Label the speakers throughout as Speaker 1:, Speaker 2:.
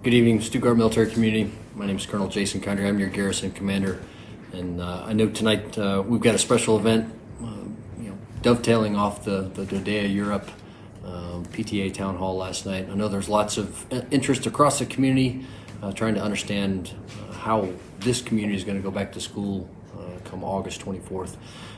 Speaker 1: Good evening, Stuttgart military community. My name is Colonel Jason Condrey. I'm your garrison commander, and I know tonight we've got a special event, dovetailing off the DoDEA Europe PTA town hall last night. I know there's lots of interest across the community trying to understand how this community is going to go back to school come August 24th,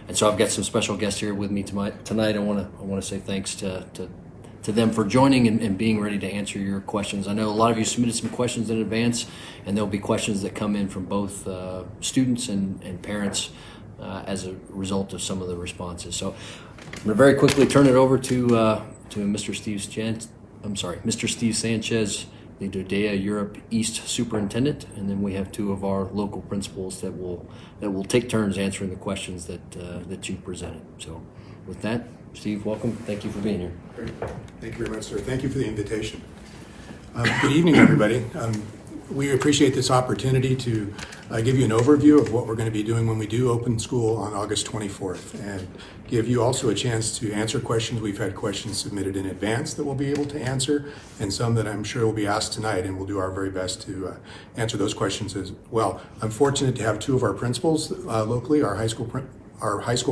Speaker 1: and so I've got some special guests here with me tonight. I want to say thanks to them for joining and being ready to answer your questions. I know a lot of you submitted some questions in advance, and there'll be questions that come in from both students and parents as a result of some of the responses. So I'm going to very quickly turn it over to Mr. Steve Sanchez, the DoDEA Europe East Superintendent, and then we have two of our local principals that will take turns answering the questions that you presented. So with that, Steve, welcome. Thank you for being here.
Speaker 2: Great. Thank you very much, sir. Thank you for the invitation. Good evening, everybody. We appreciate this opportunity to give you an overview of what we're going to be doing when we do open school on August 24th, and give you also a chance to answer questions. We've had questions submitted in advance that we'll be able to answer, and some that I'm sure will be asked tonight, and we'll do our very best to answer those questions as well. I'm fortunate to have two of our principals locally, our high school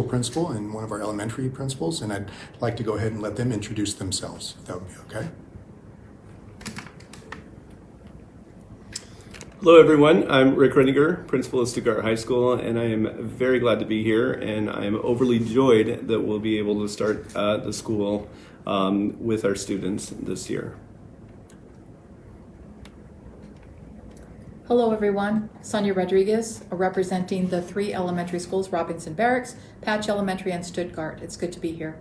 Speaker 2: principal and one of our elementary principals, and I'd like to go ahead and let them introduce themselves, if that would be okay.
Speaker 3: Hello everyone, I'm Rick Renninger, principal of Stuttgart High School, and I am very glad to be here, and I am overly joyed that we'll be able to start the school with our students this year.
Speaker 4: Hello everyone, Sonja Rodriguez, representing the three elementary schools, Robinson Barracks, Patch Elementary, and Stuttgart. It's good to be here.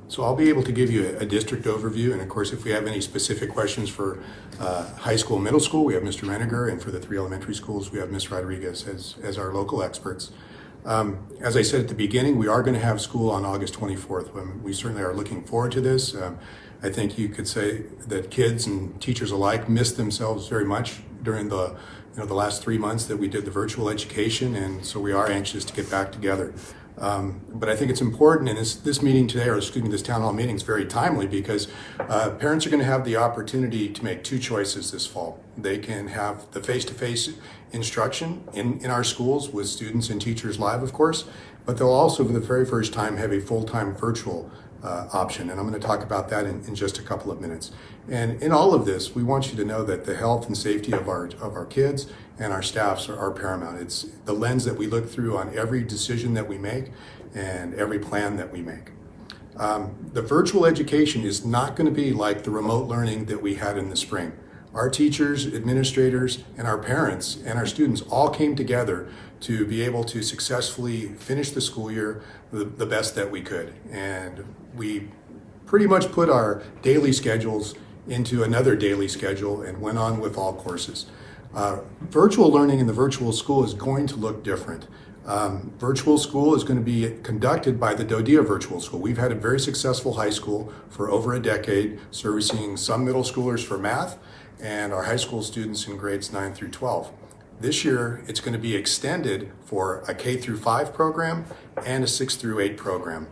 Speaker 2: So I'll be able to give you a district overview, and of course if we have any specific questions for high school, middle school, we have Mr. Renninger, and for the three elementary schools we have Ms. Rodriguez as our local experts. As I said at the beginning, we are going to have school on August 24th. We certainly are looking forward to this. I think you could say that kids and teachers alike missed themselves very much during the last 3 months that we did the virtual education, and so we are anxious to get back together. But I think it's important, and this meeting today, or excuse me, this town hall meeting is very timely because parents are going to have the opportunity to make two choices this fall. They can have the face-to-face instruction in our schools with students and teachers live, of course, but they'll also, for the very first time, have a full-time virtual option, and I'm going to talk about that in just a couple of minutes. And in all of this, we want you to know that the health and safety of our kids and our staffs are paramount. It's the lens that we look through on every decision that we make and every plan that we make. The virtual education is not going to be like the remote learning that we had in the spring. Our teachers, administrators, and our parents and our students all came together to be able to successfully finish the school year the best that we could. And we pretty much put our daily schedules into another daily schedule and went on with all courses. Virtual learning in the virtual school is going to look different. Virtual school is going to be conducted by the DoDEA Virtual School. We've had a very successful high school for over a decade, servicing some middle schoolers for math and our high school students in grades 9 through 12. This year, it's going to be extended for a K through 5 program and a 6 through 8 program.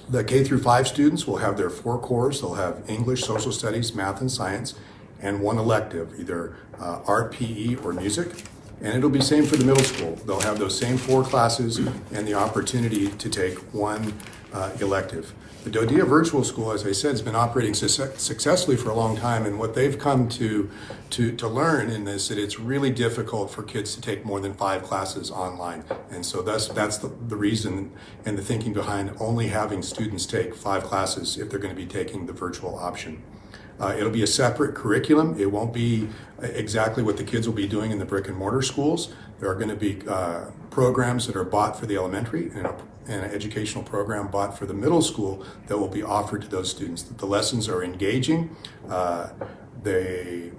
Speaker 2: The K through 5 students will have their 4 cores. They'll have English, social studies, math, and science, and one elective, either art, PE, or music. And it'll be the same for the middle school. They'll have those same 4 classes and the opportunity to take one elective. The DoDEA Virtual School, as I said, has been operating successfully for a long time, and what they've come to learn in this, that it's really difficult for kids to take more than 5 classes online. And so that's the reason and the thinking behind only having students take 5 classes if they're going to be taking the virtual option. It'll be a separate curriculum. It won't be exactly what the kids will be doing in the brick and mortar schools. There are going to be programs that are bought for the elementary and an educational program bought for the middle school that will be offered to those students. The lessons are engaging. They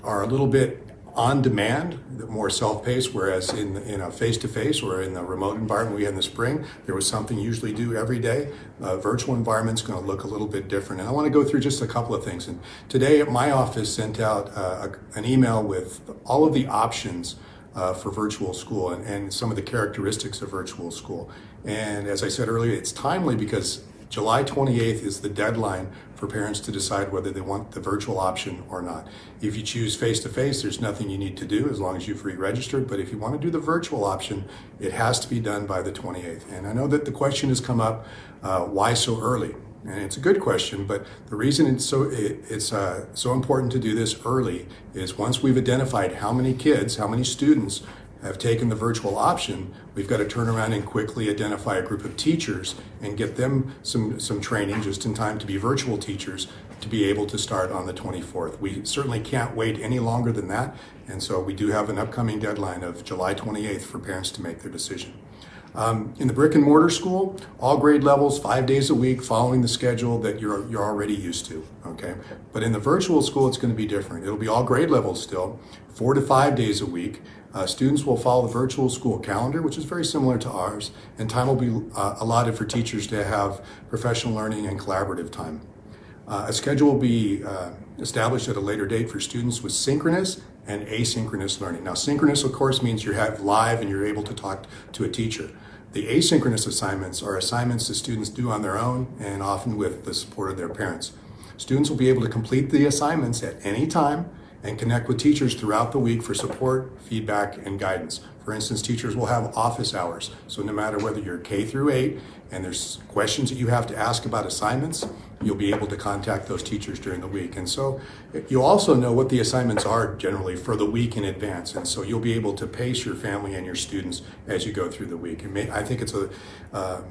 Speaker 2: are a little bit on demand, more self-paced, whereas in a face-to-face or in the remote environment we had in the spring, there was something usually due every day. Virtual environment's going to look a little bit different. And I want to go through just a couple of things. And today my office sent out an email with all of the options for virtual school and some of the characteristics of virtual school. And as I said earlier, it's timely because July 28th is the deadline for parents to decide whether they want the virtual option or not. If you choose face-to-face, there's nothing you need to do as long as you've re-registered. But if you want to do the virtual option, it has to be done by the 28th. And I know that the question has come up, why so early? And it's a good question, but the reason it's so important to do this early is once we've identified how many kids, how many students have taken the virtual option, we've got to turn around and quickly identify a group of teachers and get them some training just in time to be virtual teachers to be able to start on the 24th. We certainly can't wait any longer than that, and so we do have an upcoming deadline of July 28th for parents to make their decision. In the brick and mortar school, all grade levels, 5 days a week, following the schedule that you're already used to, okay? But in the virtual school, it's going to be different. It'll be all grade levels still, 4 to 5 days a week. Students will follow the virtual school calendar, which is very similar to ours, and time will be allotted for teachers to have professional learning and collaborative time. A schedule will be established at a later date for students with synchronous and asynchronous learning. Now, synchronous, of course, means you have live and you're able to talk to a teacher. The asynchronous assignments are assignments that students do on their own and often with the support of their parents. Students will be able to complete the assignments at any time and connect with teachers throughout the week for support, feedback, and guidance. For instance, teachers will have office hours. So no matter whether you're K through 8 and there's questions that you have to ask about assignments, you'll be able to contact those teachers during the week. And so you'll also know what the assignments are generally for the week in advance. And so you'll be able to pace your family and your students as you go through the week. I think it's the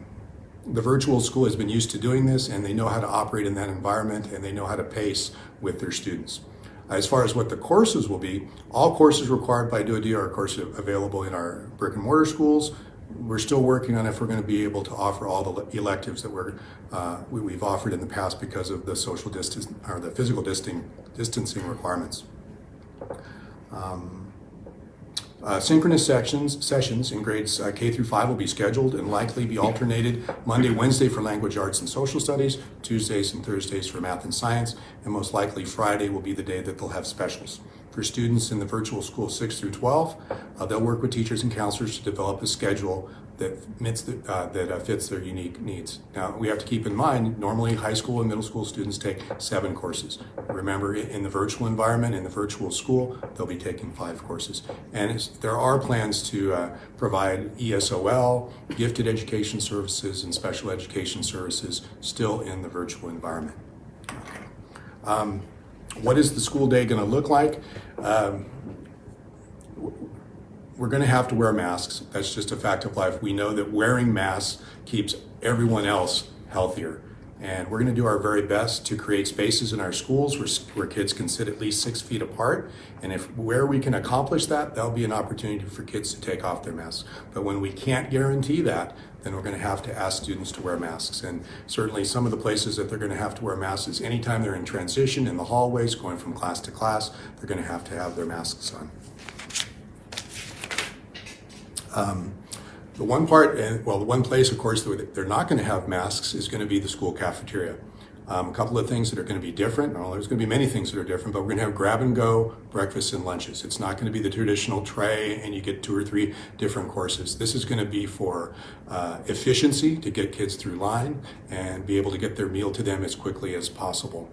Speaker 2: virtual school has been used to doing this, and they know how to operate in that environment, and they know how to pace with their students. As far as what the courses will be, all courses required by DoDEA are, of course, available in our brick and mortar schools. We're still working on if we're going to be able to offer all the electives that we've offered in the past because of the social distance or the physical distancing requirements. Synchronous sessions in grades K through 5 will be scheduled and likely be alternated Monday, Wednesday for language arts and social studies, Tuesdays and Thursdays for math and science, and most likely Friday will be the day that they'll have specials. For students in the virtual school 6 through 12, they'll work with teachers and counselors to develop a schedule that fits their unique needs. Now, we have to keep in mind, normally high school and middle school students take 7 courses. Remember, in the virtual environment, in the virtual school, they'll be taking 5 courses. And there are plans to provide ESOL, gifted education services, and special education services still in the virtual environment. What is the school day going to look like? We're going to have to wear masks. That's just a fact of life. We know that wearing masks keeps everyone else healthier. And we're going to do our very best to create spaces in our schools where kids can sit at least 6 feet apart. And where we can accomplish that, that'll be an opportunity for kids to take off their masks. But when we can't guarantee that, then we're going to have to ask students to wear masks. And certainly some of the places that they're going to have to wear masks is anytime they're in transition in the hallways, going from class to class, they're going to have their masks on. The one place, of course, that they're not going to have masks is going to be the school cafeteria. A couple of things that are going to be different. Well, there's going to be many things that are different, but we're going to have grab-and-go breakfasts and lunches. It's not going to be the traditional tray and you get 2 or 3 different courses. This is going to be for efficiency, to get kids through line and be able to get their meal to them as quickly as possible.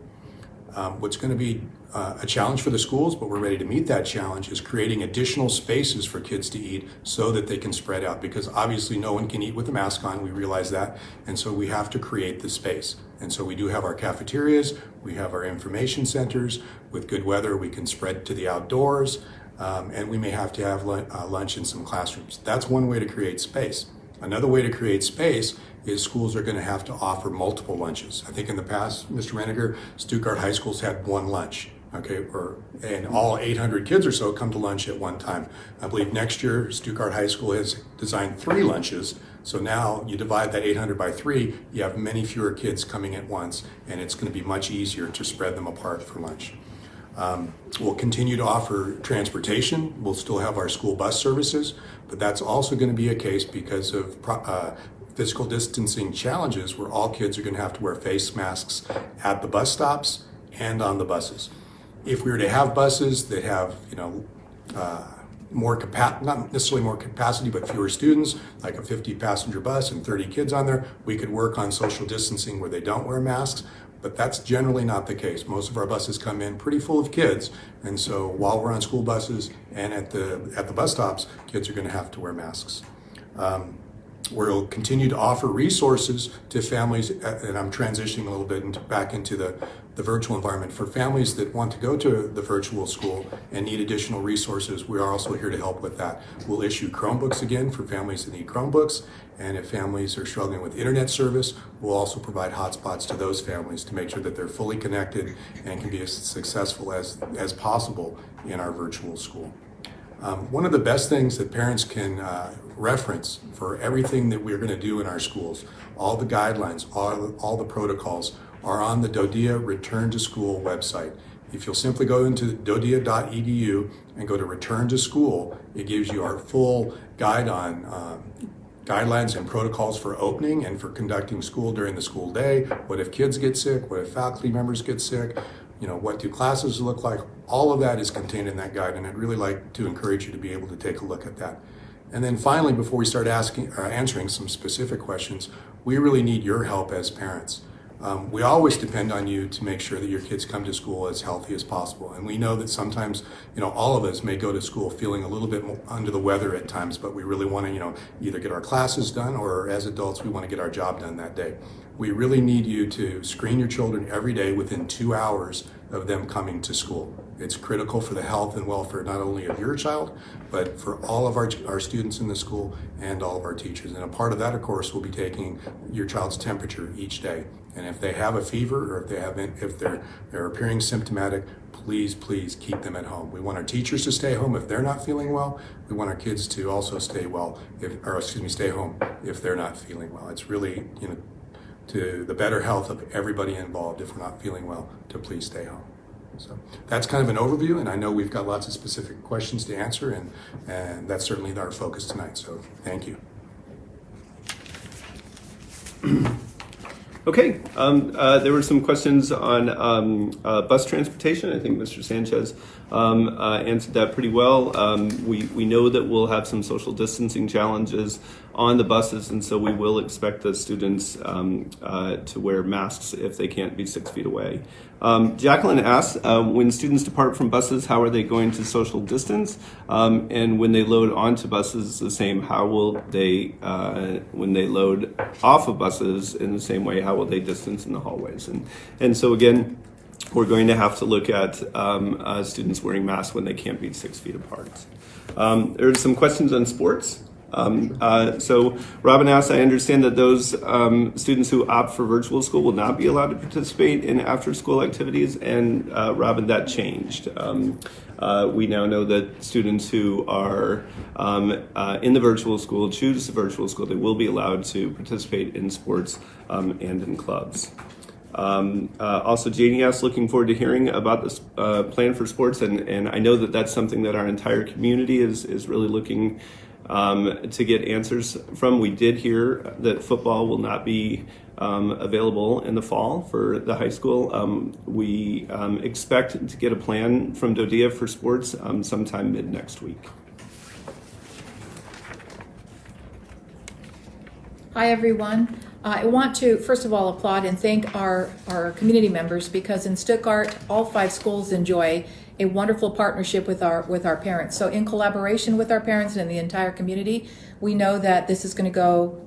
Speaker 2: What's going to be a challenge for the schools, but we're ready to meet that challenge, is creating additional spaces for kids to eat so that they can spread out, because obviously no one can eat with a mask on, we realize that, and so we have to create the space. And so we do have our cafeterias, we have our information centers. With good weather, we can spread to the outdoors, and we may have to have lunch in some classrooms. That's one way to create space. Another way to create space is schools are going to have to offer multiple lunches. I think in the past, Mr. Renninger, Stuttgart high schools had 1 lunch, okay, and all 800 kids or so come to lunch at one time. I believe next year, Stuttgart High School has designed 3 lunches, so now you divide that 800 by 3, you have many fewer kids coming at once, and it's going to be much easier to spread them apart for lunch. We'll continue to offer transportation. We'll still have our school bus services, but that's also going to be a case because of physical distancing challenges where all kids are going to have to wear face masks at the bus stops and on the buses. If we were to have buses that have, not necessarily more capacity, but fewer students, like a 50-passenger bus and 30 kids on there, we could work on social distancing where they don't wear masks. But that's generally not the case. Most of our buses come in pretty full of kids, and so while we're on school buses and at the bus stops, kids are going to have to wear masks. We'll continue to offer resources to families, and I'm transitioning a little bit back into the virtual environment. For families that want to go to the virtual school and need additional resources, we are also here to help with that. We'll issue Chromebooks again for families that need Chromebooks, and if families are struggling with internet service, we'll also provide hotspots to those families to make sure that they're fully connected and can be as successful as possible in our virtual school. One of the best things that parents can reference for everything that we're going to do in our schools, all the guidelines, all the protocols are on the DoDEA Return to School website. If you'll simply go into dodea.edu and go to Return to School, it gives you our full guide on guidelines and protocols for opening and for conducting school during the school day. What if kids get sick? What if faculty members get sick? What do classes look like? All of that is contained in that guide, and I'd really like to encourage you to be able to take a look at that. And then finally, before we start answering some specific questions, we really need your help as parents. We always depend on you to make sure that your kids come to school as healthy as possible. And we know that sometimes, all of us may go to school feeling a little bit under the weather at times, but we really want to, either get our classes done, or as adults, we want to get our job done that day. We really need you to screen your children every day within 2 hours of them coming to school. It's critical for the health and welfare not only of your child, but for all of our students in the school and all of our teachers. And a part of that, of course, will be taking your child's temperature each day. And if they have a fever, or if they're appearing symptomatic, please keep them at home. We want our teachers to stay home if they're not feeling well. We want our kids to also stay home if they're not feeling well. It's really, to the better health of everybody involved, if we're not feeling well, to please stay home. So that's kind of an overview, and I know we've got lots of specific questions to answer, and that's certainly our focus tonight. So thank you.
Speaker 3: Okay, there were some questions on bus transportation. I think Mr. Sanchez answered that pretty well. We know that we'll have some social distancing challenges on the buses, and so we will expect the students to wear masks if they can't be 6 feet away. Jacqueline asks, when students depart from buses, how are they going to social distance? And when they load onto buses, the same, how will they, when they load off of buses in the same way, how will they distance in the hallways? And so again, we're going to have to look at students wearing masks when they can't be 6 feet apart. There are some questions on sports. So Robin asks, I understand that those students who opt for virtual school will not be allowed to participate in after-school activities, and Robin, that changed. We now know that students who are in the virtual school, choose the virtual school, they will be allowed to participate in sports and in clubs. Also, Janie asks, looking forward to hearing about this plan for sports, and I know that that's something that our entire community is really looking to get answers from. We did hear that football will not be available in the fall for the high school. We expect to get a plan from DoDEA for sports sometime mid next week.
Speaker 4: Hi, everyone. I want to, first of all, applaud and thank our community members, because in Stuttgart, all 5 schools enjoy a wonderful partnership with our parents. So in collaboration with our parents and the entire community, we know that this is going to go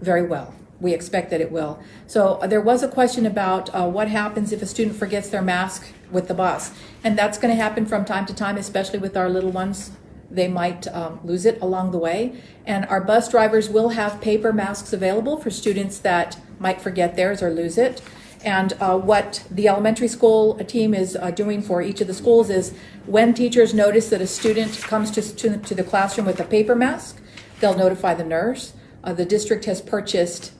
Speaker 4: very well. We expect that it will. So there was a question about what happens if a student forgets their mask with the bus. And that's going to happen from time to time, especially with our little ones. They might lose it along the way. And our bus drivers will have paper masks available for students that might forget theirs or lose it. And what the elementary school team is doing for each of the schools is, when teachers notice that a student comes to the classroom with a paper mask, they'll notify the nurse. The district has purchased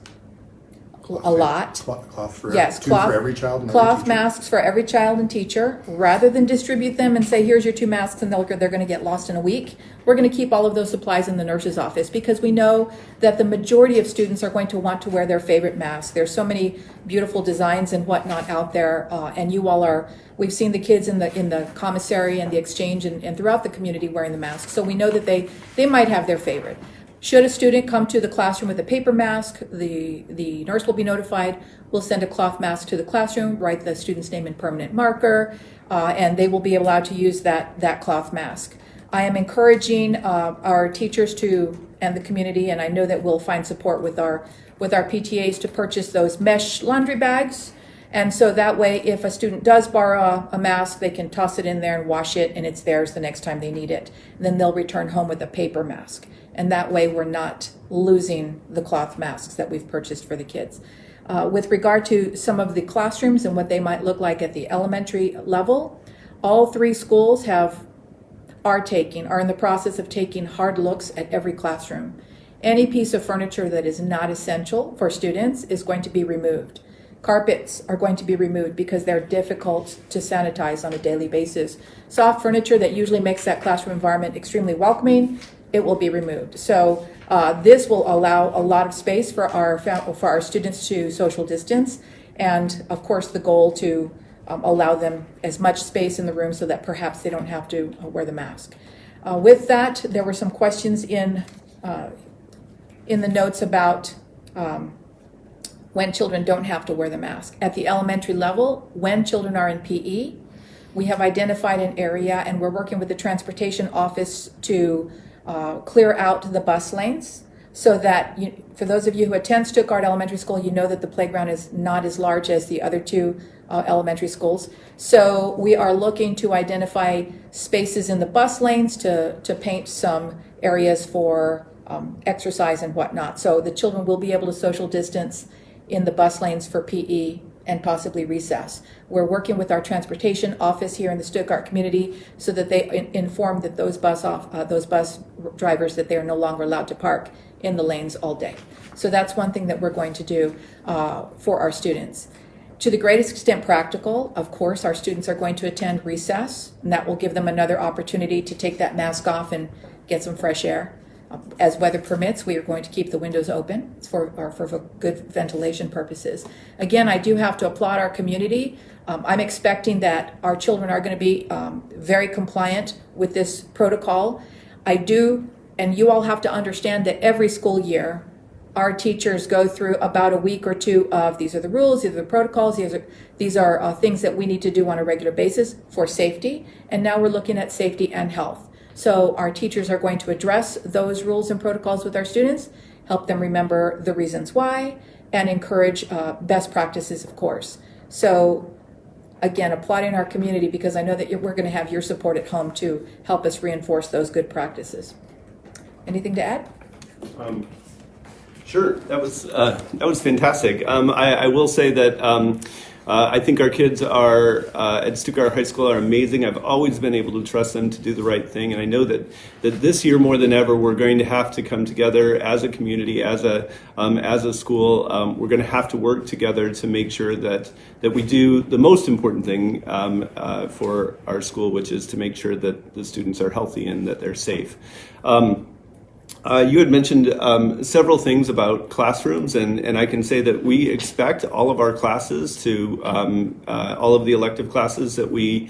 Speaker 4: a lot.
Speaker 2: Cloth for
Speaker 4: Yes,
Speaker 2: two for every child and every
Speaker 4: cloth
Speaker 2: teacher?
Speaker 4: masks for every child and teacher. Rather than distribute them and say, here's your 2 masks and they're going to get lost in a week, we're going to keep all of those supplies in the nurse's office because we know that the majority of students are going to want to wear their favorite mask. There's so many beautiful designs and whatnot out there, and you all are. We've seen the kids in the commissary and the exchange and throughout the community wearing the masks, so we know that they might have their favorite. Should a student come to the classroom with a paper mask, the nurse will be notified. We'll send a cloth mask to the classroom, write the student's name in permanent marker, and they will be allowed to use that cloth mask. I am encouraging our teachers and the community, and I know that we'll find support with our PTAs to purchase those mesh laundry bags. And so that way, if a student does borrow a mask, they can toss it in there and wash it, and it's theirs the next time they need it. And then they'll return home with a paper mask. And that way, we're not losing the cloth masks that we've purchased for the kids. With regard to some of the classrooms and what they might look like at the elementary level, all 3 schools are in the process of taking hard looks at every classroom. Any piece of furniture that is not essential for students is going to be removed. Carpets are going to be removed because they're difficult to sanitize on a daily basis. Soft furniture that usually makes that classroom environment extremely welcoming, it will be removed. So this will allow a lot of space for our students to social distance, and of course the goal to allow them as much space in the room so that perhaps they don't have to wear the mask. With that, there were some questions in the notes about when children don't have to wear the mask. At the elementary level, when children are in PE, we have identified an area and we're working with the transportation office to clear out the bus lanes so that, for those of you who attend Stuttgart Elementary School, you know that the playground is not as large as the other 2 elementary schools. So we are looking to identify spaces in the bus lanes to paint some areas for exercise and whatnot. So the children will be able to social distance in the bus lanes for PE and possibly recess. We're working with our transportation office here in the Stuttgart community so that they inform that those bus drivers that they are no longer allowed to park in the lanes all day. So that's one thing that we're going to do for our students. To the greatest extent practical, of course, our students are going to attend recess, and that will give them another opportunity to take that mask off and get some fresh air. As weather permits, we are going to keep the windows open for good ventilation purposes. Again, I do have to applaud our community. I'm expecting that our children are going to be very compliant with this protocol. I do, and you all have to understand that every school year, our teachers go through about a week or 2 of these are the rules, these are the protocols, these are things that we need to do on a regular basis for safety. And now we're looking at safety and health. So our teachers are going to address those rules and protocols with our students, help them remember the reasons why, and encourage best practices, of course. So again, applauding our community because I know that we're going to have your support at home to help us reinforce those good practices. Anything to add?
Speaker 3: Sure, that was fantastic. I will say that I think our kids at Stuttgart High School are amazing. I've always been able to trust them to do the right thing, and I know that this year more than ever we're going to have to come together as a community, as a school. We're going to have to work together to make sure that we do the most important thing for our school, which is to make sure that the students are healthy and that they're safe. You had mentioned several things about classrooms, and I can say that we expect all of our classes to, all of the elective classes that we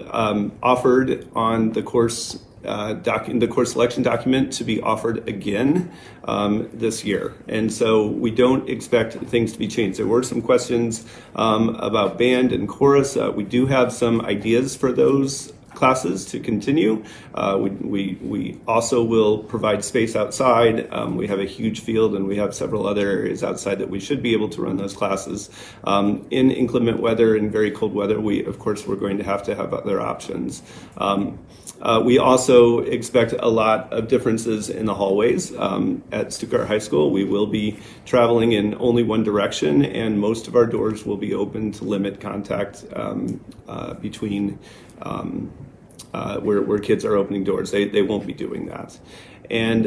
Speaker 3: offered on the course the course selection document to be offered again this year. And so we don't expect things to be changed. There were some questions about band and chorus. We do have some ideas for those classes to continue. We also will provide space outside. We have a huge field and we have several other areas outside that we should be able to run those classes. In inclement weather and very cold weather, we're going to have other options. We also expect a lot of differences in the hallways at Stuttgart High School. We will be traveling in only one direction, and most of our doors will be open to limit contact between where kids are opening doors. They won't be doing that. and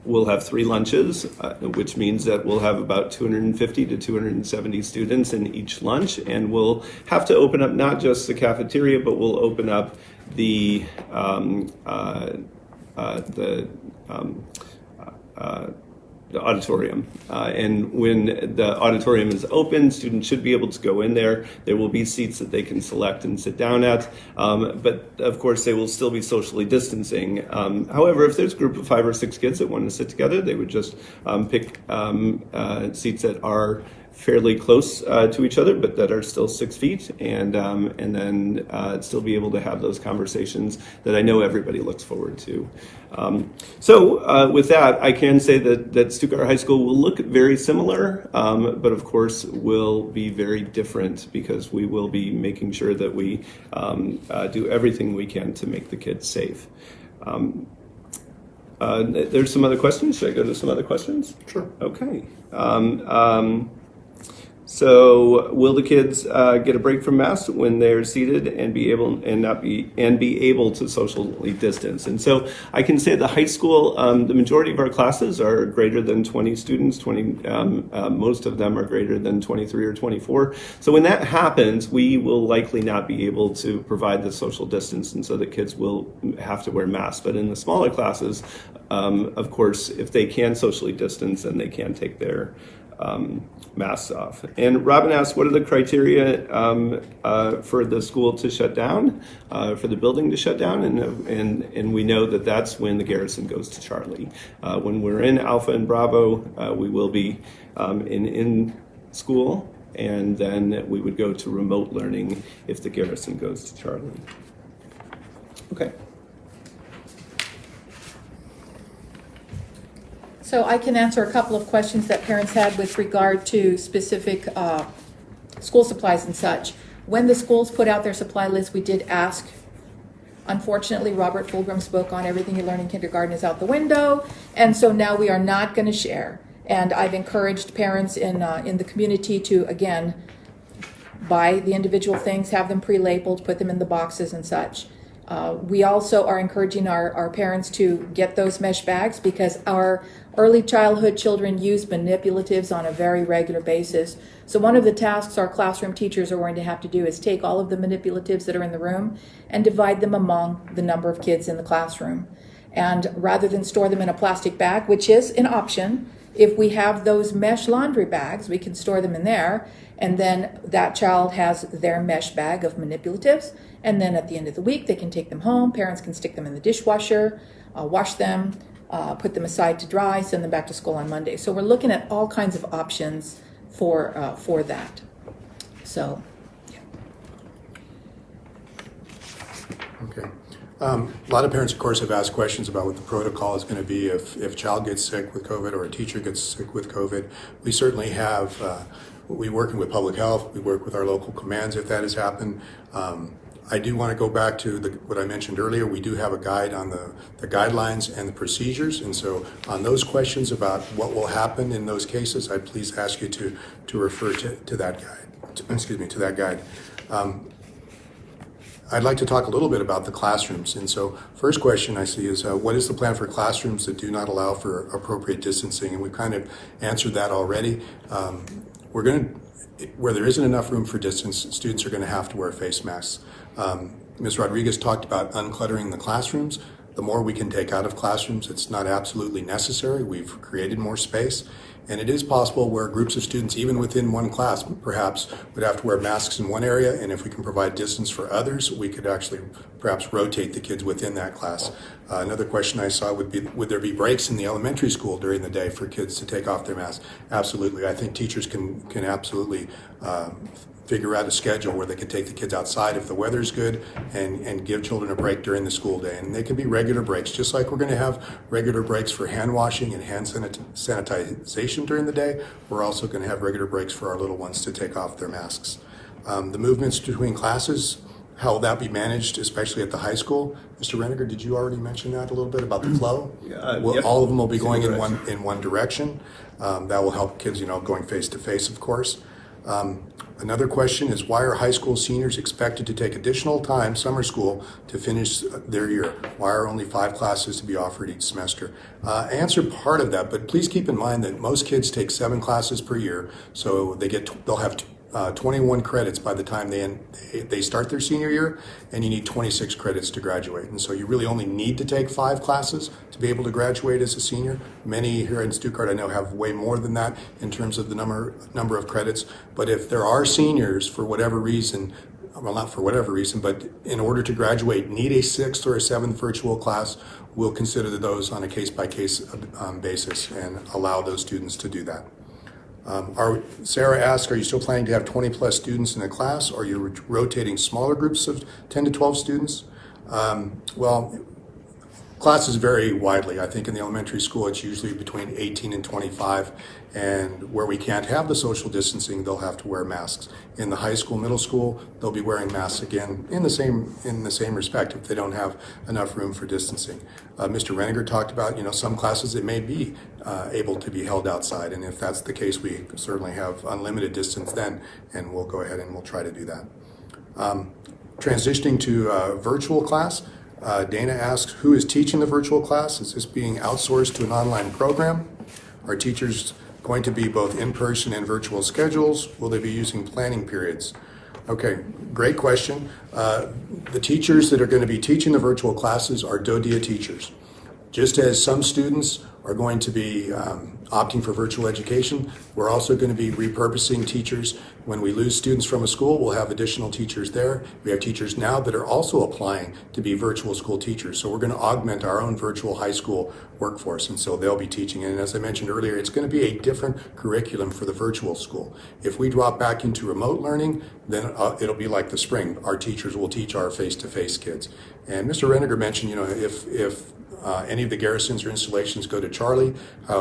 Speaker 3: we'll have 3 lunches, which means that we'll have about 250 to 270 students in each lunch, and we'll have to open up not just the cafeteria, but we'll open up the auditorium. And when the auditorium is open, students should be able to go in there. There will be seats that they can select and sit down at, but of course they will still be socially distancing. However, if there's a group of 5 or 6 kids that want to sit together, they would just pick seats that are fairly close to each other, but that are still 6 feet, and then still be able to have those conversations that I know everybody looks forward to. So with that, I can say that Stuttgart High School will look very similar, but of course will be very different, because we will be making sure that we do everything we can to make the kids safe. There's some other questions. Should I go to some other questions?
Speaker 2: Sure.
Speaker 3: Okay. So, will the kids get a break from masks when they're seated and be able to socially distance? And so, I can say at the high school, the majority of our classes are greater than 20 students. Most of them are greater than 23 or 24. So, when that happens, we will likely not be able to provide the social distance, and so the kids will have to wear masks. But in the smaller classes, of course, if they can socially distance, then they can take their masks off. And Robin asked, what are the criteria for the school to shut down, for the building to shut down? And we know that that's when the garrison goes to Charlie. When we're in Alpha and Bravo, we will be in school, and then we would go to remote learning if the garrison goes to Charlie. Okay.
Speaker 4: So I can answer a couple of questions that parents had with regard to specific school supplies and such. When the schools put out their supply list, we did ask. Unfortunately, Robert Fulgrim's book on Everything You Learn in Kindergarten is out the window, and so now we are not going to share. And I've encouraged parents in the community to, again, buy the individual things, have them pre-labeled, put them in the boxes and such. We also are encouraging our parents to get those mesh bags, because our early childhood children use manipulatives on a very regular basis. So one of the tasks our classroom teachers are going to have to do is take all of the manipulatives that are in the room and divide them among the number of kids in the classroom. And rather than store them in a plastic bag, which is an option, if we have those mesh laundry bags, we can store them in there, and then that child has their mesh bag of manipulatives, and then at the end of the week they can take them home. Parents can stick them in the dishwasher, wash them, put them aside to dry, send them back to school on Monday. So we're looking at all kinds of options for that. So, yeah.
Speaker 2: Okay. A lot of parents, of course, have asked questions about what the protocol is going to be if a child gets sick with COVID or a teacher gets sick with COVID. We certainly have, we're working with public health, we work with our local commands if that has happened. I do want to go back to what I mentioned earlier. We do have a guide on the guidelines and the procedures, and so on those questions about what will happen in those cases, I'd please ask you to refer to that guide. To that guide. I'd like to talk a little bit about the classrooms. And so first question I see is, what is the plan for classrooms that do not allow for appropriate distancing? And we've kind of answered that already. Where there isn't enough room for distance, students are going to have to wear face masks. Ms. Rodriguez talked about uncluttering the classrooms. The more we can take out of classrooms, it's not absolutely necessary. We've created more space. And it is possible where groups of students, even within one class, perhaps would have to wear masks in one area, and if we can provide distance for others, we could actually perhaps rotate the kids within that class. Another question I saw would be, would there be breaks in the elementary school during the day for kids to take off their masks? Absolutely. I think teachers can absolutely figure out a schedule where they can take the kids outside if the weather's good and give children a break during the school day. And they can be regular breaks, just like we're going to have regular breaks for hand washing and hand sanitization during the day. We're also going to have regular breaks for our little ones to take off their masks. The movements between classes, how will that be managed, especially at the high school? Mr. Renninger, did you already mention that a little bit about the flow?
Speaker 3: Yep.
Speaker 2: All of them will be going in one direction. That will help kids, going face to face, of course. Another question is, why are high school seniors expected to take additional time, summer school, to finish their year? Why are only 5 classes to be offered each semester? I answered part of that, but please keep in mind that most kids take 7 classes per year, so they'll have 21 credits by the time they start their senior year, and you need 26 credits to graduate. And so you really only need to take 5 classes to be able to graduate as a senior. Many here in Stuttgart I know have way more than that in terms of the number of credits. But if there are seniors for whatever reason, well, not for whatever reason, but in order to graduate need a 6th or a 7th virtual class, we'll consider those on a case-by-case basis and allow those students to do that. Sarah asked, are you still planning to have 20 plus students in a class, or are you rotating smaller groups of 10 to 12 students? Well, classes vary widely. I think in the elementary school it's usually between 18 and 25, and where we can't have the social distancing, they'll have to wear masks. In the high school, middle school, they'll be wearing masks again in the same respect if they don't have enough room for distancing. Mr. Renninger talked about, some classes that may be able to be held outside, and if that's the case, we certainly have unlimited distance then, and we'll go ahead and we'll try to do that. Transitioning to virtual class, Dana asks, who is teaching the virtual class? Is this being outsourced to an online program? Are teachers going to be both in-person and virtual schedules? Will they be using planning periods? Okay, great question. The teachers that are going to be teaching the virtual classes are DoDEA teachers. Just as some students are going to be opting for virtual education, we're also going to be repurposing teachers. When we lose students from a school, we'll have additional teachers there. We have teachers now that are also applying to be virtual school teachers. So we're going to augment our own virtual high school workforce, and so they'll be teaching. And as I mentioned earlier, it's going to be a different curriculum for the virtual school. If we drop back into remote learning, then it'll be like the spring. Our teachers will teach our face-to-face kids. And Mr. Renninger mentioned, if any of the garrisons or installations go to Charlie,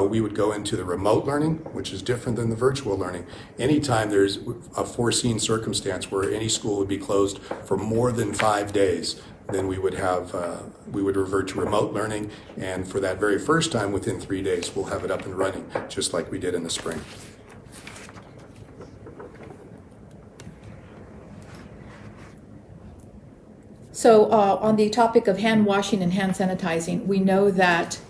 Speaker 2: we would go into the remote learning, which is different than the virtual learning. Anytime there's a foreseen circumstance where any school would be closed for more than 5 days, then we would revert to remote learning, and for that very first time, within 3 days, we'll have it up and running, just like we did in the spring.
Speaker 4: So on the topic of hand washing and hand sanitizing, we know that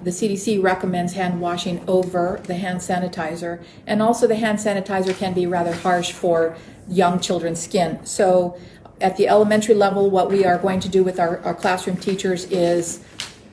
Speaker 4: the CDC recommends hand washing over the hand sanitizer, and also the hand sanitizer can be rather harsh for young children's skin. So at the elementary level, what we are going to do with our classroom teachers is,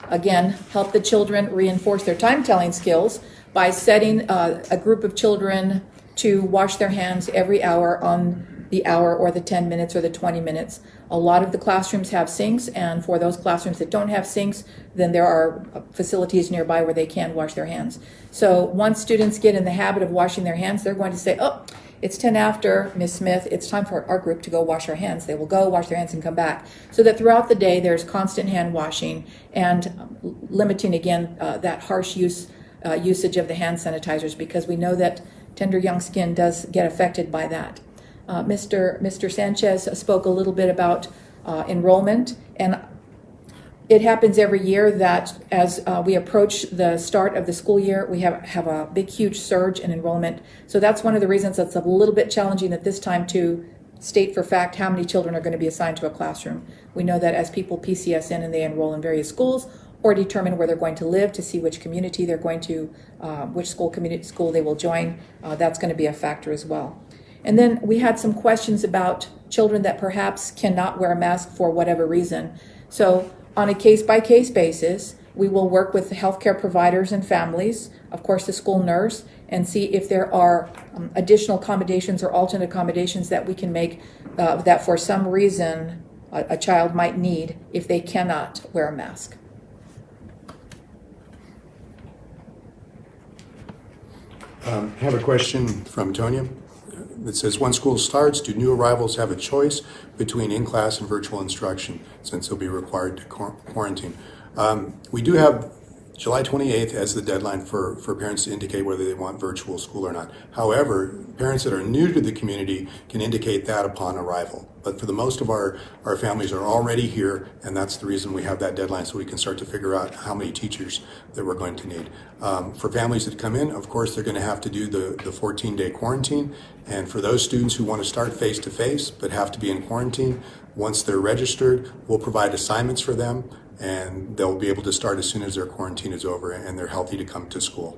Speaker 4: again, help the children reinforce their time-telling skills by setting a group of children to wash their hands every hour on the hour or the 10 minutes or the 20 minutes. A lot of the classrooms have sinks, and for those classrooms that don't have sinks, then there are facilities nearby where they can wash their hands. So once students get in the habit of washing their hands, they're going to say, oh, it's 10 after, Miss Smith, it's time for our group to go wash our hands. They will go wash their hands and come back. So that throughout the day there's constant hand washing and limiting again that harsh usage of the hand sanitizers, because we know that tender young skin does get affected by that. Mr. Sanchez spoke a little bit about enrollment, and it happens every year that as we approach the start of the school year, we have a big, huge surge in enrollment. So that's one of the reasons it's a little bit challenging at this time to state for fact how many children are going to be assigned to a classroom. We know that as people PCS in and they enroll in various schools, or determine where they're going to live to see which community they're going to, which school they will join, that's going to be a factor as well. And then we had some questions about children that perhaps cannot wear a mask for whatever reason. So on a case-by-case basis, we will work with the healthcare providers and families, of course the school nurse, and see if there are additional accommodations or alternate accommodations that we can make that for some reason a child might need if they cannot wear a mask.
Speaker 2: I have a question from Tonya that says, when school starts, do new arrivals have a choice between in-class and virtual instruction, since they'll be required to quarantine? We do have July 28th as the deadline for parents to indicate whether they want virtual school or not. However, parents that are new to the community can indicate that upon arrival. But for the most of our families are already here, and that's the reason we have that deadline, so we can start to figure out how many teachers that we're going to need. For families that come in, of course, they're going to have to do the 14-day quarantine. And for those students who want to start face-to-face but have to be in quarantine, once they're registered, we'll provide assignments for them, and they'll be able to start as soon as their quarantine is over and they're healthy to come to school.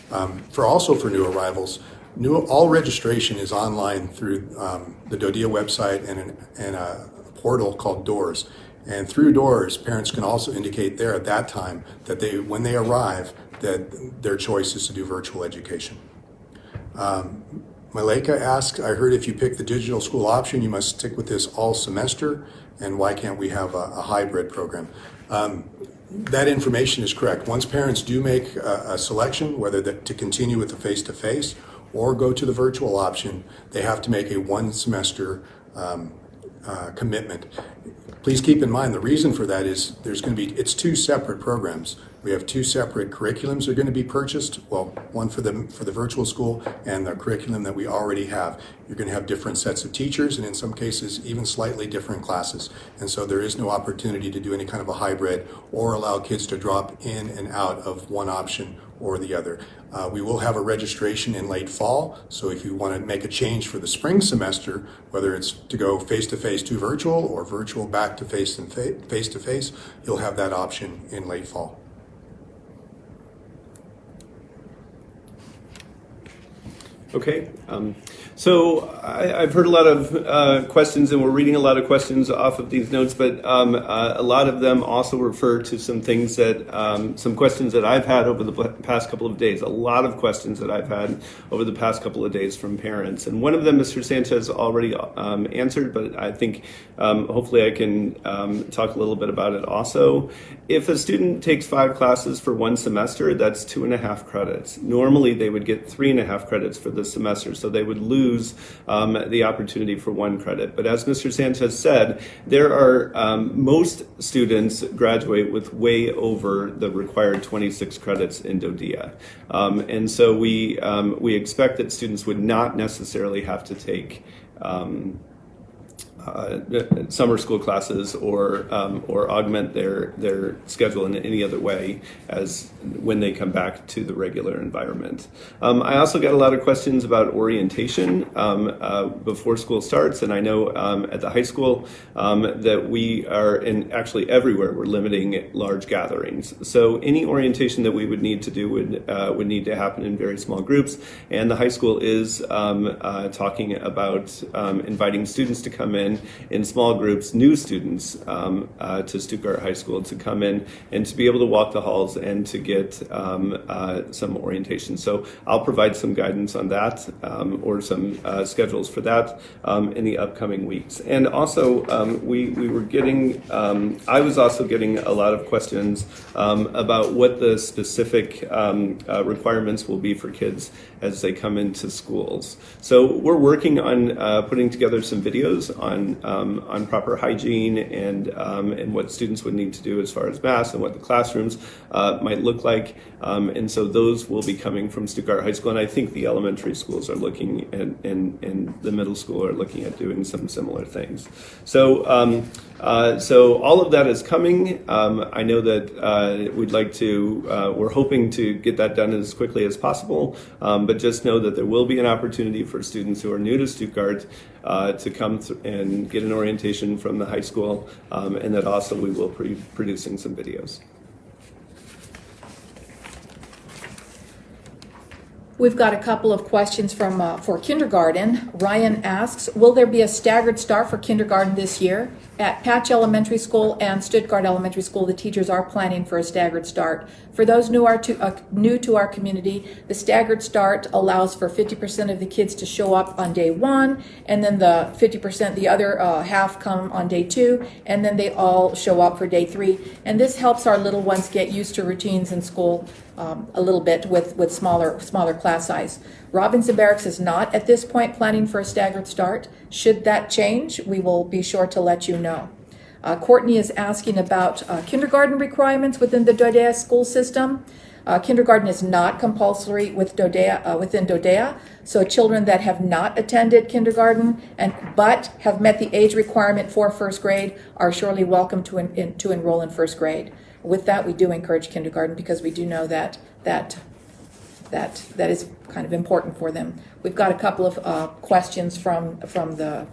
Speaker 2: For new arrivals, all registration is online through the DoDEA website and a portal called Doors. And through Doors, parents can also indicate there at that time that when they arrive, that their choice is to do virtual education. Maleka asks, I heard if you pick the digital school option, you must stick with this all semester, and why can't we have a hybrid program? That information is correct. Once parents do make a selection, whether to continue with the face-to-face or go to the virtual option, they have to make a one semester commitment. Please keep in mind the reason for that is it's two separate programs. We have two separate curriculums that are going to be purchased. Well, one for the virtual school and the curriculum that we already have. You're going to have different sets of teachers and in some cases even slightly different classes. And so there is no opportunity to do any kind of a hybrid or allow kids to drop in and out of one option or the other. We will have a registration in late fall, so if you want to make a change for the spring semester, whether it's to go face-to-face to virtual or virtual back to face-to-face, you'll have that option in late fall.
Speaker 3: Okay, so I've heard a lot of questions, and we're reading a lot of questions off of these notes, but a lot of them also refer to some things that, some questions that I've had over the past couple of days, a lot of questions that I've had over the past couple of days from parents. And one of them, Mr. Sanchez already answered, but I think hopefully I can talk a little bit about it also. If a student takes 5 classes for one semester, that's 2.5 credits. Normally they would get 3.5 credits for the semester, so they would lose the opportunity for 1 credit. But as Mr. Sanchez said, there are most students graduate with way over the required 26 credits in DoDEA. And so we expect that students would not necessarily have to take summer school classes or augment their schedule in any other way as when they come back to the regular environment. I also got a lot of questions about orientation before school starts, and I know at the high school that we are, and actually everywhere, we're limiting large gatherings. So any orientation that we would need to do would need to happen in very small groups, and the high school is talking about inviting students to come in small groups, new students to Stuttgart High School to come in and to be able to walk the halls and to get some orientation. So I'll provide some guidance on that or some schedules for that in the upcoming weeks. And also we were getting, I was also getting a lot of questions about what the specific requirements will be for kids as they come into schools. So we're working on putting together some videos on proper hygiene and what students would need to do as far as masks and what the classrooms might look like. And so those will be coming from Stuttgart High School, and I think the elementary schools are looking at, and the middle school are looking at doing some similar things. So so all of that is coming. I know that we'd like to, we're hoping to get that done as quickly as possible, but just know that there will be an opportunity for students who are new to Stuttgart to come and get an orientation from the high school, and that also we will be producing some videos.
Speaker 4: We've got a couple of questions from for kindergarten. Ryan asks, will there be a staggered start for kindergarten this year? At Patch Elementary School and Stuttgart Elementary School, the teachers are planning for a staggered start. For those new to our community, the staggered start allows for 50% of the kids to show up on day 1, and then the 50%, the other half come on day 2, and then they all show up for day 3. And this helps our little ones get used to routines in school a little bit with smaller class size. Robinson Barracks is not at this point planning for a staggered start. Should that change, we will be sure to let you know. Courtney is asking about kindergarten requirements within the DoDEA school system. Kindergarten is not compulsory with DoDEA, within DoDEA, so children that have not attended kindergarten but have met the age requirement for first grade are surely welcome to enroll in first grade. With that, we do encourage kindergarten because we do know that is kind of important for them. We've got a couple of questions from the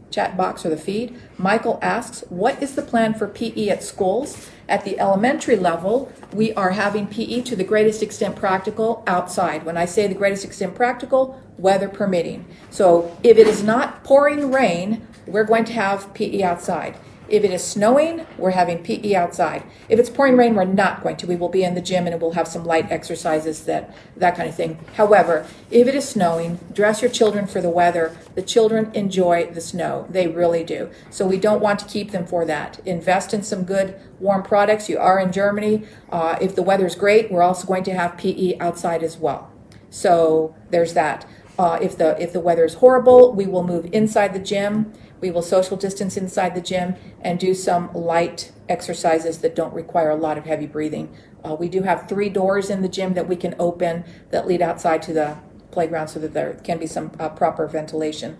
Speaker 4: chat box or the feed. Michael asks, what is the plan for PE at schools? At the elementary level, we are having PE to the greatest extent practical outside. When I say the greatest extent practical, weather permitting. So if it is not pouring rain, we're going to have PE outside. If it is snowing, we're having PE outside. If it's pouring rain, we're not going to. We will be in the gym and we'll have some light exercises, that kind of thing. However, if it is snowing, dress your children for the weather. The children enjoy the snow. They really do. So we don't want to keep them for that. Invest in some good warm products. You are in Germany. If the weather's great, we're also going to have PE outside as well. So there's that. If the weather is horrible, we will move inside the gym. We will social distance inside the gym and do some light exercises that don't require a lot of heavy breathing. We do have 3 doors in the gym that we can open that lead outside to the playground so that there can be some proper ventilation.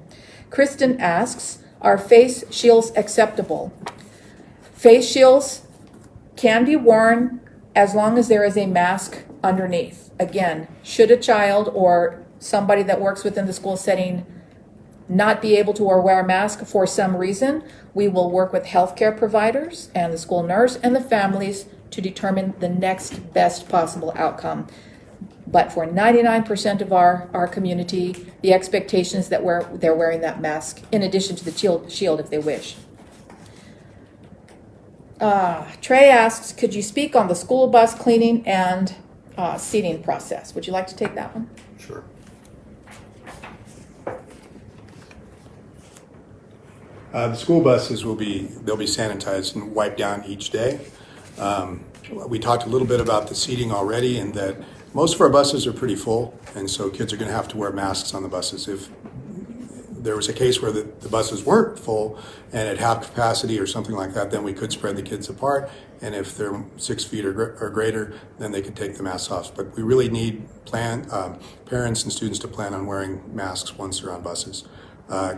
Speaker 4: Kristen asks, are face shields acceptable? Face shields can be worn as long as there is a mask underneath. Again, should a child or somebody that works within the school setting not be able to or wear a mask for some reason, we will work with healthcare providers and the school nurse and the families to determine the next best possible outcome. But for 99% of our community, the expectation is that they're wearing that mask in addition to the shield if they wish. Trey asks, could you speak on the school bus cleaning and seating process? Would you like to take that one?
Speaker 2: Sure. The school buses they'll be sanitized and wiped down each day. We talked a little bit about the seating already, and that most of our buses are pretty full, and so kids are going to have to wear masks on the buses. If there was a case where the buses weren't full and at half capacity or something like that, then we could spread the kids apart. And if they're 6 feet or greater, then they could take the masks off. But we really need parents and students to plan on wearing masks once they're on buses.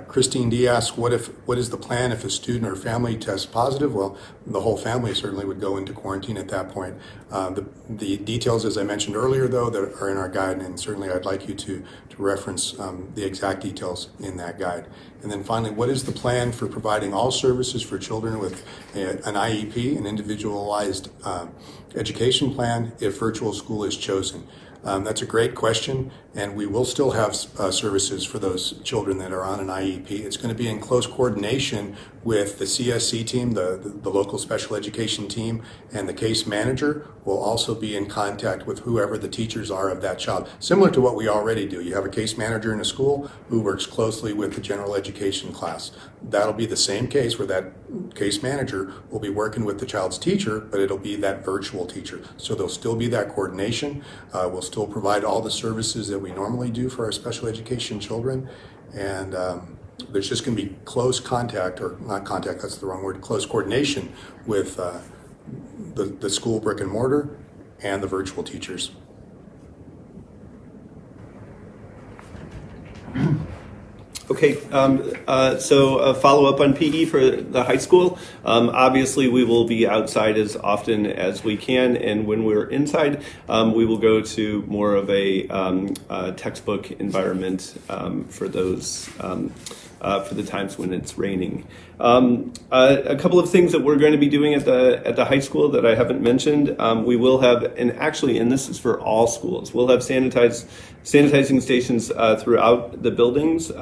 Speaker 2: Christine D asks, what is the plan if a student or family tests positive? Well, the whole family certainly would go into quarantine at that point. The details, as I mentioned earlier, though, that are in our guide, and certainly I'd like you to reference the exact details in that guide. And then finally, what is the plan for providing all services for children with an IEP, an individualized education plan, if virtual school is chosen? That's a great question, and we will still have services for those children that are on an IEP. It's going to be in close coordination with the CSC team, the local special education team, and the case manager will also be in contact with whoever the teachers are of that child. Similar to what we already do. You have a case manager in a school who works closely with the general education class. That'll be the same case where that case manager will be working with the child's teacher, but it'll be that virtual teacher. So there'll still be that coordination. We'll still provide all the services that we normally do for our special education children. And there's just going to be close contact, or not contact, that's the wrong word, close coordination with the school brick and mortar and the virtual teachers.
Speaker 3: Okay, so a follow-up on PE for the high school. Obviously, we will be outside as often as we can, and when we're inside, we will go to more of a textbook environment for those for the times when it's raining. A couple of things that we're going to be doing at the high school that I haven't mentioned. We will have, and this is for all schools, we'll have sanitizing stations throughout the buildings.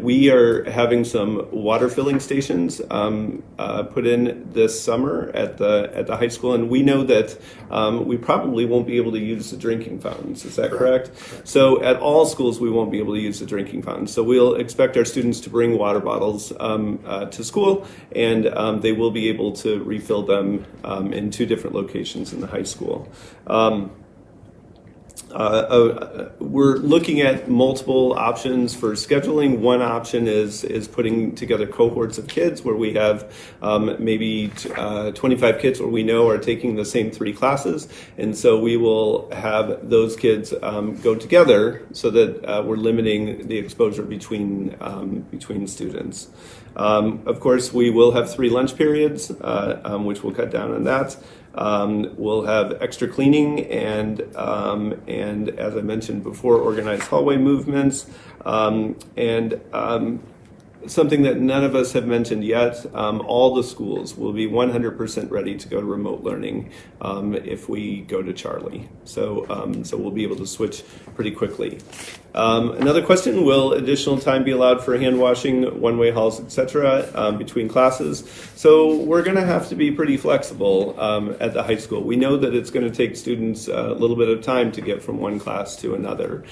Speaker 3: We are having some water filling stations put in this summer at the high school, and we know that we probably won't be able to use the drinking fountains. Is that correct? So at all schools, we won't be able to use the drinking fountains. So we'll expect our students to bring water bottles to school, and they will be able to refill them in 2 different locations in the high school. We're looking at multiple options for scheduling. One option is putting together cohorts of kids where we have maybe 25 kids where we know are taking the same 3 classes, and so we will have those kids go together so that we're limiting the exposure between students. Of course, we will have 3 lunch periods, which will cut down on that. We'll have extra cleaning and as I mentioned before, organized hallway movements, and something that none of us have mentioned yet, all the schools will be 100% ready to go to remote learning if we go to Charlie. So we'll be able to switch pretty quickly. Another question, will additional time be allowed for hand washing, one-way halls, etc. Between classes? So we're going to have to be pretty flexible at the high school. We know that it's going to take students a little bit of time to get from one class to another.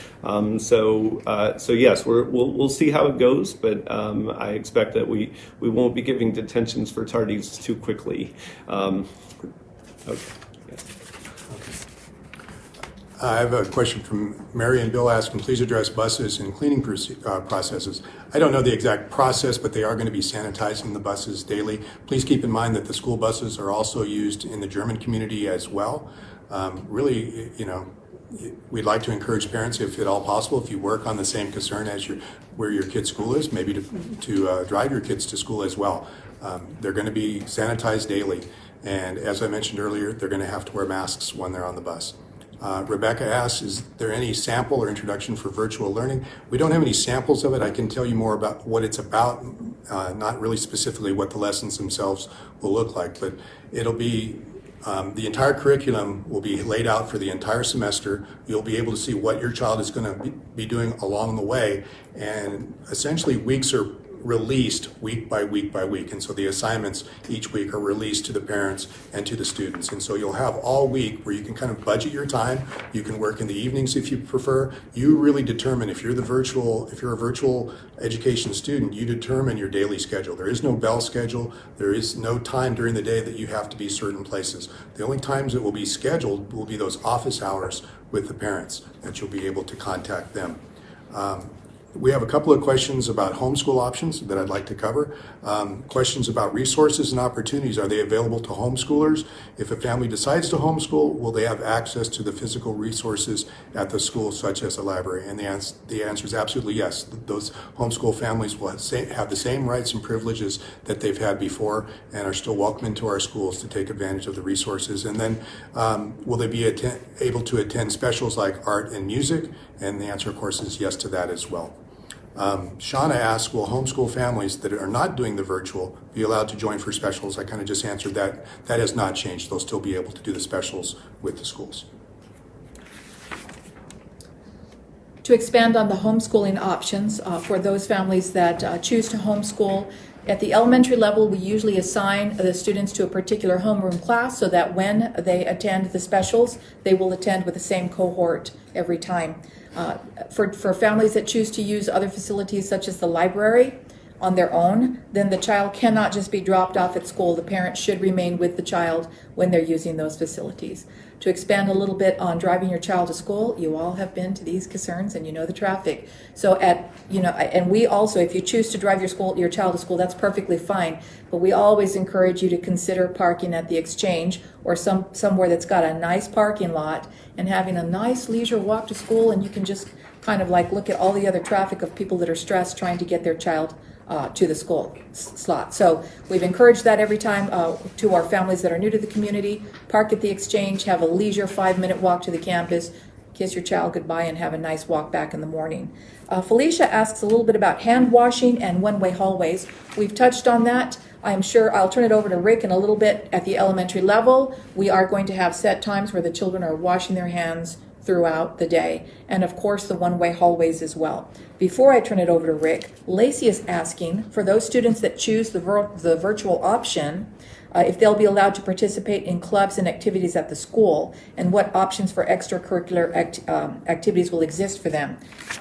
Speaker 3: So yes, we'll see how it goes, but I expect that we won't be giving detentions for tardies too quickly. Okay.
Speaker 2: I have a question from Mary and Bill asking, please address buses and cleaning processes. I don't know the exact process, but they are going to be sanitizing the buses daily. Please keep in mind that the school buses are also used in the German community as well. Really, we'd like to encourage parents, if at all possible, if you work on the same concern as where your kid's school is, maybe to drive your kids to school as well. They're going to be sanitized daily. And as I mentioned earlier, they're going to have to wear masks when they're on the bus. Rebecca asks, is there any sample or introduction for virtual learning? We don't have any samples of it. I can tell you more about what it's about, not really specifically what the lessons themselves will look like, but it'll be the entire curriculum will be laid out for the entire semester. You'll be able to see what your child is going to be doing along the way, and essentially weeks are released week by week by week, and so the assignments each week are released to the parents and to the students, and so you'll have all week where you can kind of budget your time. You can work in the evenings if you prefer. You really determine if you're a virtual education student, you determine your daily schedule. There is no bell schedule. There is no time during the day that you have to be certain places. The only times it will be scheduled will be those office hours with the parents that you'll be able to contact them. We have a couple of questions about homeschool options that I'd like to cover. Questions about resources and opportunities. Are they available to homeschoolers? If a family decides to homeschool, will they have access to the physical resources at the school, such as a library? And the answer is absolutely yes. Those homeschool families will have the same rights and privileges that they've had before and are still welcome into our schools to take advantage of the resources. And then will they be able to attend specials like art and music? And the answer, of course, is yes to that as well. Shauna asks, will homeschool families that are not doing the virtual be allowed to join for specials? I kind of just answered that. That has not changed. They'll still be able to do the specials with the schools.
Speaker 4: To expand on the homeschooling options for those families that choose to homeschool, at the elementary level, we usually assign the students to a particular homeroom class so that when they attend the specials, they will attend with the same cohort every time. For families that choose to use other facilities such as the library on their own, then the child cannot just be dropped off at school. The parent should remain with the child when they're using those facilities. To expand a little bit on driving your child to school, you all have been to these concerns and you know the traffic. So and we also, if you choose to drive your child to school, that's perfectly fine. But we always encourage you to consider parking at the exchange or somewhere that's got a nice parking lot and having a nice leisure walk to school, and you can just kind of like look at all the other traffic of people that are stressed trying to get their child to the school slot. So we've encouraged that every time to our families that are new to the community. Park at the exchange, have a leisure 5-minute walk to the campus, kiss your child goodbye, and have a nice walk back in the morning. Felicia asks a little bit about hand washing and one-way hallways. We've touched on that. I'm sure I'll turn it over to Rick in a little bit. At the elementary level, we are going to have set times where the children are washing their hands throughout the day, and of course the one-way hallways as well. Before I turn it over to Rick, Lacey is asking for those students that choose the virtual option if they'll be allowed to participate in clubs and activities at the school, and what options for extracurricular activities will exist for them.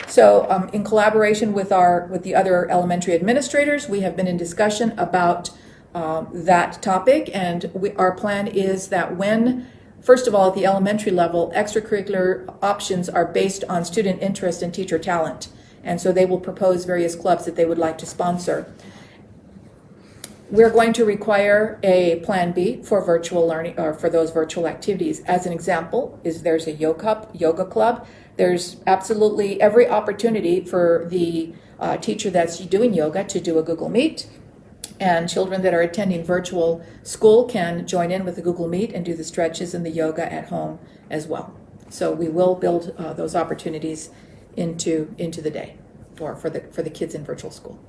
Speaker 4: So in collaboration with the other elementary administrators, we have been in discussion about that topic, and our plan is that when First of all, at the elementary level, extracurricular options are based on student interest and teacher talent. And so they will propose various clubs that they would like to sponsor. We're going to require a plan B for virtual learning, or for those virtual activities. As an example, there's a yoga club. There's absolutely every opportunity for the teacher that's doing yoga to do a Google Meet. And children that are attending virtual school can join in with the Google Meet and do the stretches and the yoga at home as well. So we will build those opportunities into the day for the kids in virtual school.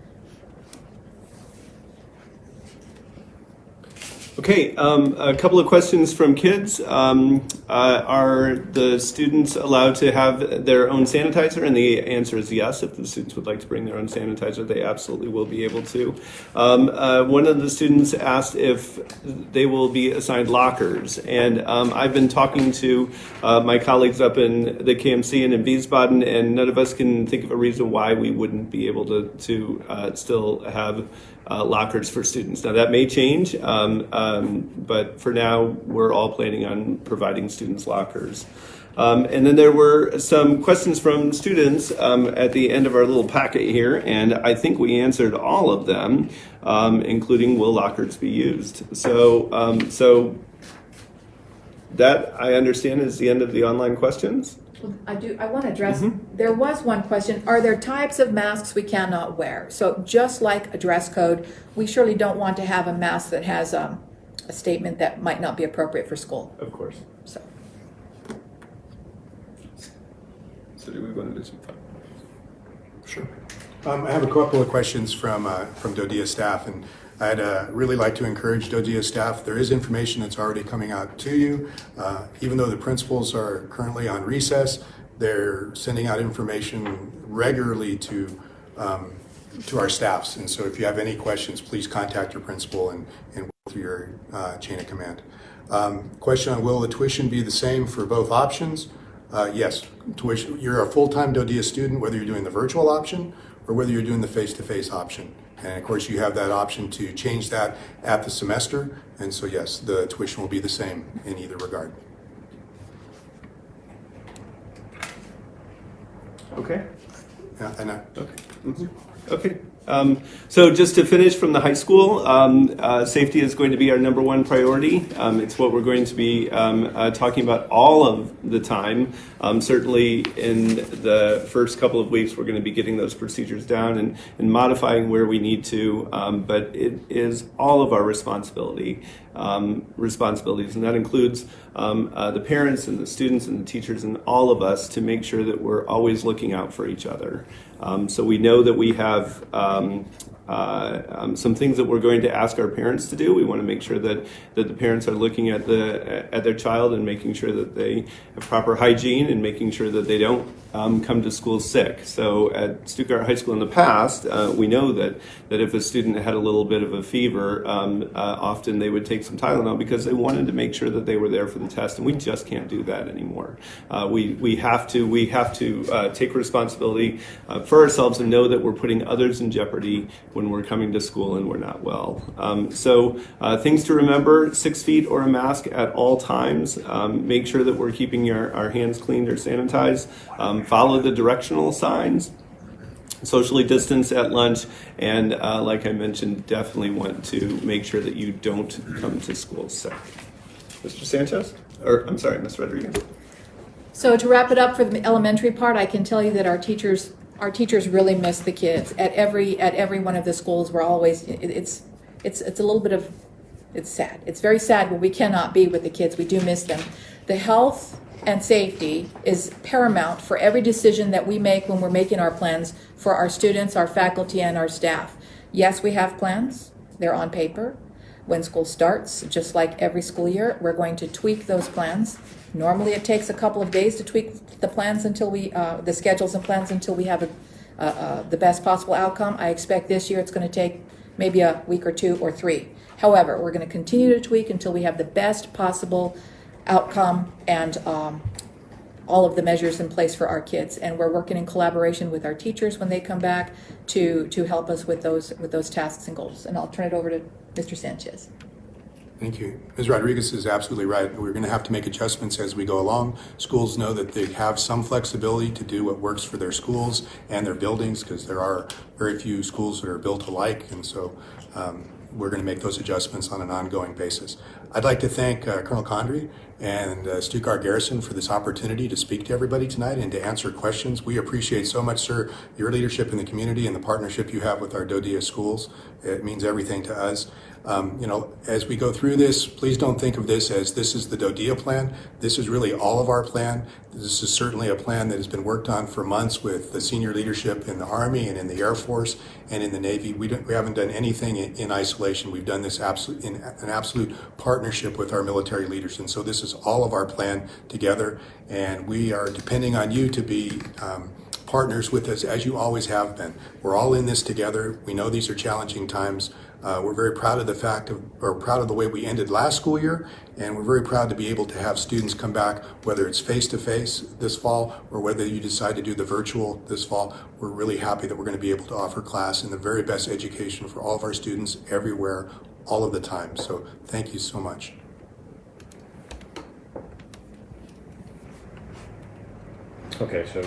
Speaker 3: Okay, a couple of questions from kids. Are the students allowed to have their own sanitizer? And the answer is yes. If the students would like to bring their own sanitizer, they absolutely will be able to. One of the students asked if they will be assigned lockers. And I've been talking to my colleagues up in the KMC and in Wiesbaden, and none of us can think of a reason why we wouldn't be able to still have lockers for students. Now that may change, but for now we're all planning on providing students lockers. And then there were some questions from students at the end of our little packet here, and I think we answered all of them, including will lockers be used. So that, I understand, is the end of the online questions.
Speaker 4: I want to address, there was one question, are there types of masks we cannot wear? So just like a dress code, we surely don't want to have a mask that has a statement that might not be appropriate for school.
Speaker 3: Of course.
Speaker 4: So
Speaker 3: Do we want to do some fun?
Speaker 2: Sure. I have a couple of questions from DoDEA staff, and I'd really like to encourage DoDEA staff. There is information that's already coming out to you. Even though the principals are currently on recess, they're sending out information regularly to our staffs. And so if you have any questions, please contact your principal and work through your chain of command. Question on will the tuition be the same for both options? Yes, tuition. You're a full-time DoDEA student, whether you're doing the virtual option or whether you're doing the face-to-face option. And of course, you have that option to change that at the semester. And so, yes, the tuition will be the same in either regard.
Speaker 3: Okay.
Speaker 2: Yeah, and
Speaker 3: Okay. Okay. So just to finish from the high school, safety is going to be our number one priority. It's what we're going to be talking about all of the time. Certainly in the first couple of weeks, we're going to be getting those procedures down and modifying where we need to, but it is all of our responsibilities, and that includes the parents and the students and the teachers and all of us to make sure that we're always looking out for each other. So we know that we have some things that we're going to ask our parents to do. We want to make sure that the parents are looking at their child and making sure that they have proper hygiene and making sure that they don't come to school sick. So at Stuttgart High School in the past, we know that if a student had a little bit of a fever, often they would take some Tylenol because they wanted to make sure that they were there for the test, and we just can't do that anymore. We have to take responsibility for ourselves and know that we're putting others in jeopardy when we're coming to school and we're not well. So things to remember: 6 feet or a mask at all times. Make sure that we're keeping our hands cleaned or sanitized. Follow the directional signs. Socially distance at lunch, and like I mentioned, definitely want to make sure that you don't come to school sick. Mr. Sanchez? Or I'm sorry, Ms. Rodriguez.
Speaker 4: So to wrap it up for the elementary part, I can tell you that our teachers really miss the kids. At every one of the schools, we're always, it's a little bit of, it's sad. It's very sad when we cannot be with the kids. We do miss them. The health and safety is paramount for every decision that we make when we're making our plans for our students, our faculty, and our staff. Yes, we have plans. They're on paper. When school starts, just like every school year, we're going to tweak those plans. Normally it takes a couple of days to tweak the plans until the schedules and plans until we have the best possible outcome. I expect this year it's going to take maybe a week or 2 or 3. However, we're going to continue to tweak until we have the best possible outcome and all of the measures in place for our kids. And we're working in collaboration with our teachers when they come back to help us with those tasks and goals. And I'll turn it over to Mr. Sanchez.
Speaker 2: Thank you. Ms. Rodriguez is absolutely right. We're going to have to make adjustments as we go along. Schools know that they have some flexibility to do what works for their schools and their buildings, because there are very few schools that are built alike, and so we're going to make those adjustments on an ongoing basis. I'd like to thank Colonel Condrey and Stuttgart Garrison for this opportunity to speak to everybody tonight and to answer questions. We appreciate so much, sir, your leadership in the community and the partnership you have with our DoDEA schools. It means everything to us. As we go through this, please don't think of this as this is the DoDEA plan. This is really all of our plan. This is certainly a plan that has been worked on for months with the senior leadership in the Army and in the Air Force and in the Navy. We haven't done anything in isolation. We've done this in an absolute partnership with our military leaders. And so this is all of our plan together. And we are depending on you to be partners with us, as you always have been. We're all in this together. We know these are challenging times. We're very proud of the way we ended last school year, and we're very proud to be able to have students come back, whether it's face-to-face this fall or whether you decide to do the virtual this fall. We're really happy that we're going to be able to offer class and the very best education for all of our students everywhere, all of the time. So thank you so much.
Speaker 1: Okay, so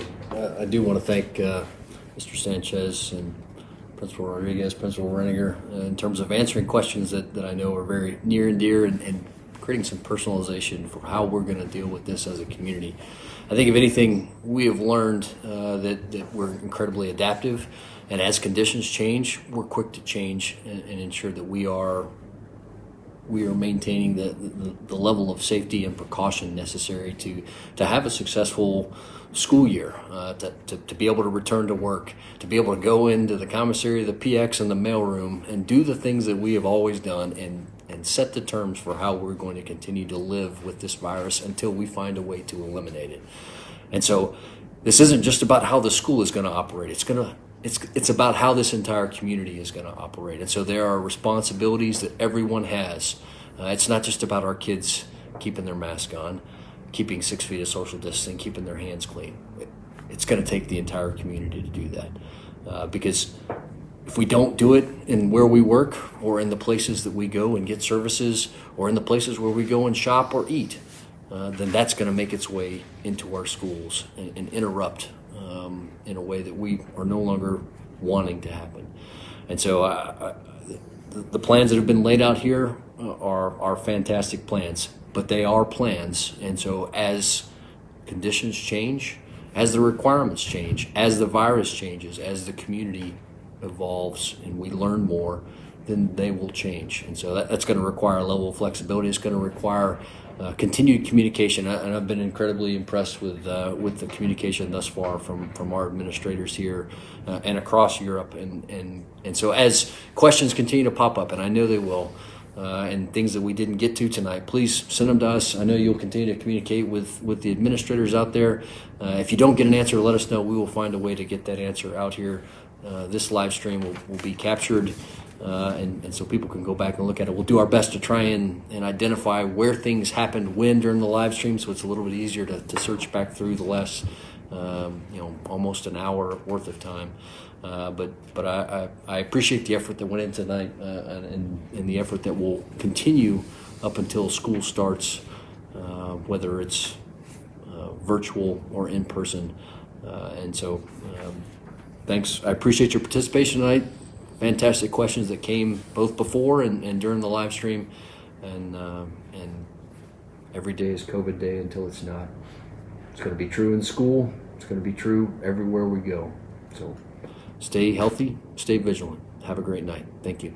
Speaker 1: I do want to thank Mr. Sanchez and Principal Rodriguez, Principal Renninger, in terms of answering questions that I know are very near and dear, and creating some personalization for how we're going to deal with this as a community. I think if anything, we have learned that we're incredibly adaptive, and as conditions change, we're quick to change and ensure that we are maintaining the level of safety and precaution necessary to have a successful school year, to be able to return to work, to be able to go into the commissary, the PX, and the mailroom and do the things that we have always done and set the terms for how we're going to continue to live with this virus until we find a way to eliminate it. And so this isn't just about how the school is going to operate. It's about how this entire community is going to operate. And so there are responsibilities that everyone has. It's not just about our kids keeping their mask on, keeping 6 feet of social distancing, keeping their hands clean. It's going to take the entire community to do that. Because if we don't do it in where we work or in the places that we go and get services or in the places where we go and shop or eat, then that's going to make its way into our schools and interrupt in a way that we are no longer wanting to happen. And so the plans that have been laid out here are fantastic plans, but they are plans. And so as conditions change, as the requirements change, as the virus changes, as the community evolves and we learn more, then they will change. And so that's going to require a level of flexibility. It's going to require continued communication, and I've been incredibly impressed with the communication thus far from our administrators here and across Europe. And so as questions continue to pop up, and I know they will, and things that we didn't get to tonight, please send them to us. I know you'll continue to communicate with the administrators out there. If you don't get an answer, let us know. We will find a way to get that answer out here. This live stream will be captured. And so people can go back and look at it. We'll do our best to try and identify where things happened when during the live stream, so it's a little bit easier to search back through the last almost an hour worth of time. But I appreciate the effort that went in tonight and the effort that will continue up until school starts, whether it's virtual or in person. And so thanks. I appreciate your participation tonight. Fantastic questions that came both before and during the live stream, and every day is COVID day until it's not. It's going to be true in school. It's going to be true everywhere we go. So stay healthy, stay vigilant. Have a great night. Thank you.